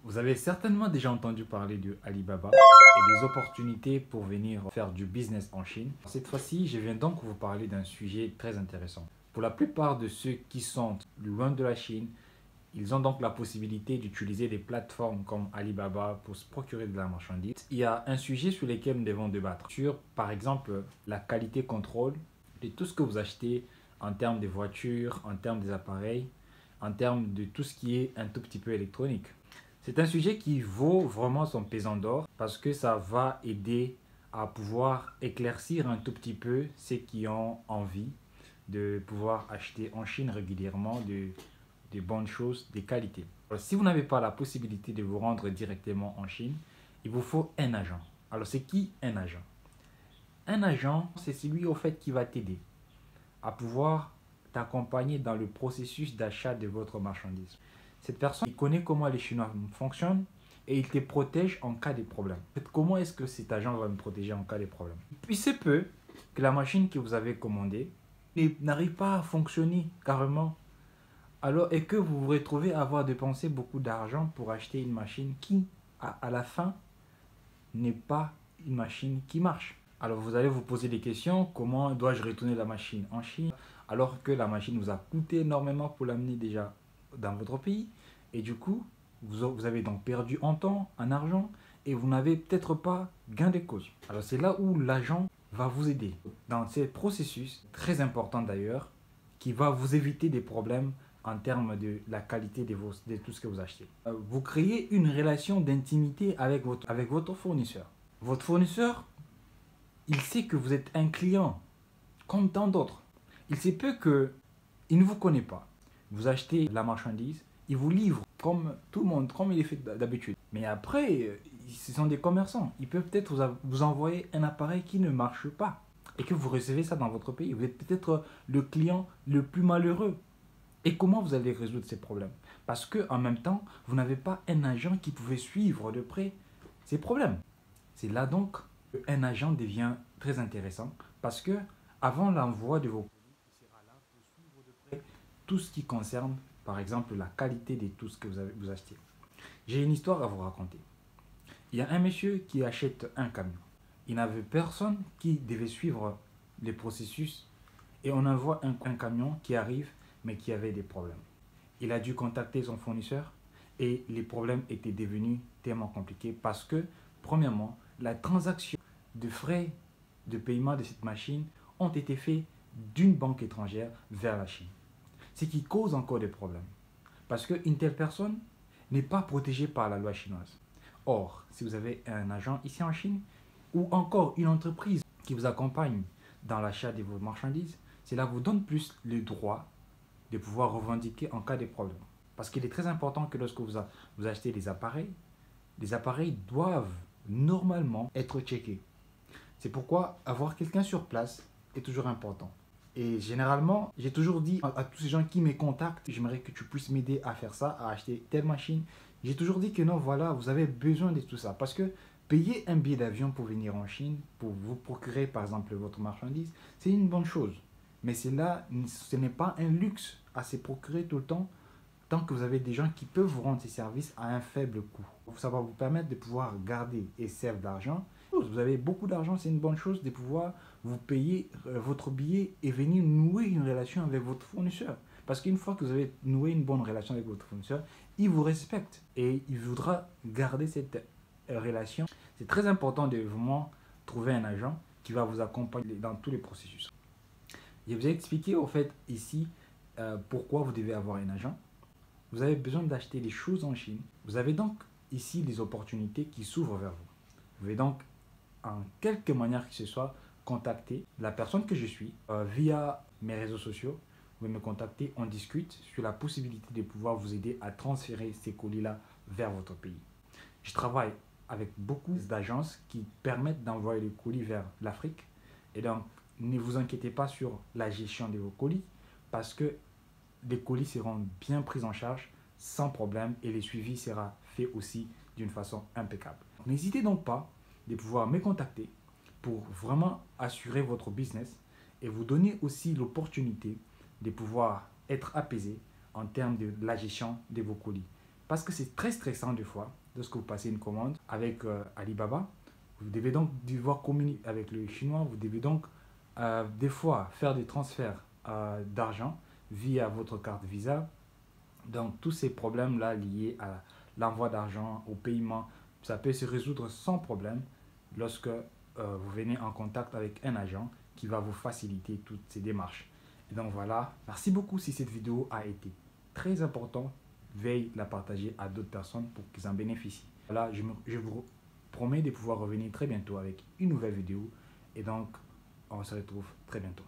Vous avez certainement déjà entendu parler de Alibaba et des opportunités pour venir faire du business en Chine. Cette fois-ci, je viens donc vous parler d'un sujet très intéressant. Pour la plupart de ceux qui sont loin de la Chine, ils ont donc la possibilité d'utiliser des plateformes comme Alibaba pour se procurer de la marchandise. Il y a un sujet sur lequel nous devons débattre, sur par exemple la qualité contrôle de tout ce que vous achetez en termes de voitures, en termes des appareils, en termes de tout ce qui est un tout petit peu électronique. C'est un sujet qui vaut vraiment son pesant d'or parce que ça va aider à pouvoir éclaircir un tout petit peu ceux qui ont envie de pouvoir acheter en Chine régulièrement de bonnes choses, des qualités. Alors, si vous n'avez pas la possibilité de vous rendre directement en Chine, il vous faut un agent. Alors c'est qui un agent? Un agent, c'est celui au fait qui va t'aider à pouvoir t'accompagner dans le processus d'achat de votre marchandise. Cette personne, il connaît comment les Chinois fonctionnent et il te protège en cas de problème. Comment est-ce que cet agent va me protéger en cas de problème? Il se peut que la machine que vous avez commandée n'arrive pas à fonctionner carrément. Alors, et que vous vous retrouvez à avoir dépensé beaucoup d'argent pour acheter une machine qui, à la fin, n'est pas une machine qui marche. Alors vous allez vous poser des questions, comment dois-je retourner la machine en Chine alors que la machine vous a coûté énormément pour l'amener déjà dans votre pays et du coup vous avez donc perdu en temps, en argent et vous n'avez peut-être pas gain de cause. Alors c'est là où l'agent va vous aider dans ces processus très important d'ailleurs qui va vous éviter des problèmes en termes de la qualité de tout ce que vous achetez. Vous créez une relation d'intimité avec votre fournisseur. Votre fournisseur, il sait que vous êtes un client, comme tant d'autres. Il se peut qu'il ne vous connaît pas. Vous achetez la marchandise, il vous livre comme tout le monde, comme il est fait d'habitude. Mais après, ce sont des commerçants. Ils peuvent peut-être vous envoyer un appareil qui ne marche pas et que vous recevez ça dans votre pays. Vous êtes peut-être le client le plus malheureux. Et comment vous allez résoudre ces problèmes? Parce qu'en même temps, vous n'avez pas un agent qui pouvait suivre de près ces problèmes. C'est là donc qu'un agent devient très intéressant parce que avant l'envoi de vos colis, il sera là pour suivre de près tout ce qui concerne, par exemple, la qualité de tout ce que vous achetez. J'ai une histoire à vous raconter. Il y a un monsieur qui achète un camion. Il n'avait personne qui devait suivre les processus et on envoie un camion qui arrive mais qui avait des problèmes. Il a dû contacter son fournisseur et les problèmes étaient devenus tellement compliqués parce que, premièrement, la transaction de frais de paiement de cette machine ont été faits d'une banque étrangère vers la Chine. Ce qui cause encore des problèmes. Parce qu'une telle personne n'est pas protégée par la loi chinoise. Or, si vous avez un agent ici en Chine ou encore une entreprise qui vous accompagne dans l'achat de vos marchandises, cela vous donne plus le droit de pouvoir revendiquer en cas de problème. Parce qu'il est très important que lorsque vous achetez des appareils doivent normalement être checkés. C'est pourquoi avoir quelqu'un sur place est toujours important. Et généralement, j'ai toujours dit à tous ces gens qui me contactent, j'aimerais que tu puisses m'aider à faire ça, à acheter telle machine. J'ai toujours dit que non, voilà, vous avez besoin de tout ça. Parce que payer un billet d'avion pour venir en Chine, pour vous procurer par exemple votre marchandise, c'est une bonne chose. Mais ce n'est pas un luxe à se procurer tout le temps tant que vous avez des gens qui peuvent vous rendre ces services à un faible coût. Ça va vous permettre de pouvoir garder et servir d'argent. Vous avez beaucoup d'argent, c'est une bonne chose de pouvoir vous payer votre billet et venir nouer une relation avec votre fournisseur. Parce qu'une fois que vous avez noué une bonne relation avec votre fournisseur, il vous respecte et il voudra garder cette relation. C'est très important de vraiment trouver un agent qui va vous accompagner dans tous les processus. Je vous ai expliqué au fait ici pourquoi vous devez avoir un agent. Vous avez besoin d'acheter des choses en Chine. Vous avez donc ici des opportunités qui s'ouvrent vers vous. Vous pouvez donc, en quelque manière que ce soit, contacter la personne que je suis via mes réseaux sociaux. Vous pouvez me contacter, on discute sur la possibilité de pouvoir vous aider à transférer ces colis-là vers votre pays. Je travaille avec beaucoup d'agences qui permettent d'envoyer les colis vers l'Afrique. Et donc, ne vous inquiétez pas sur la gestion de vos colis parce que les colis seront bien pris en charge sans problème et le suivi sera fait aussi d'une façon impeccable. N'hésitez donc pas de pouvoir me contacter pour vraiment assurer votre business et vous donner aussi l'opportunité de pouvoir être apaisé en termes de la gestion de vos colis. Parce que c'est très stressant des fois, lorsque vous passez une commande avec Alibaba. Vous devez donc devoir communiquer avec le chinois, vous devez donc des fois faire des transferts d'argent via votre carte Visa. Donc tous ces problèmes-là liés à l'envoi d'argent, au paiement, ça peut se résoudre sans problème lorsque vous venez en contact avec un agent qui va vous faciliter toutes ces démarches. Et donc voilà, merci beaucoup si cette vidéo a été très importante. Veuillez la partager à d'autres personnes pour qu'ils en bénéficient. Voilà, je vous promets de pouvoir revenir très bientôt avec une nouvelle vidéo. Et donc, on se retrouve très bientôt.